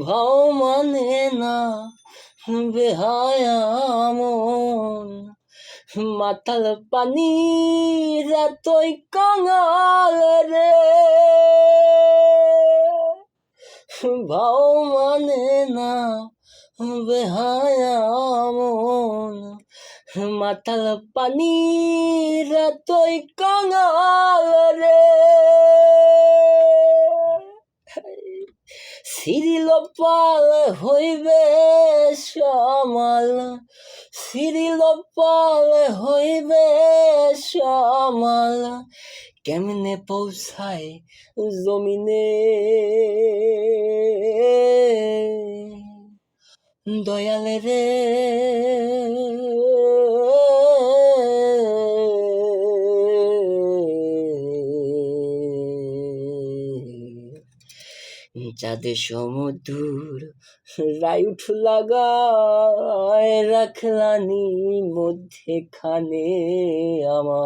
ভাও মানে না বেহায়া মন, মাতাল পানির এতই কাঙাল রে। ভাও মানে না বেহায়া মন, মাতাল পানির এতই কাঙাল রে। সিরিল পাল হইবে শ্যামাল, সিরিল পাল হইবে শ্যামাল, কেমনে পৌঁছায় জমিনে দয়াল রে। চাঁদে সমুদ্র রাইউঠ লাগায় রাখলানি মধ্যেখানে আমার।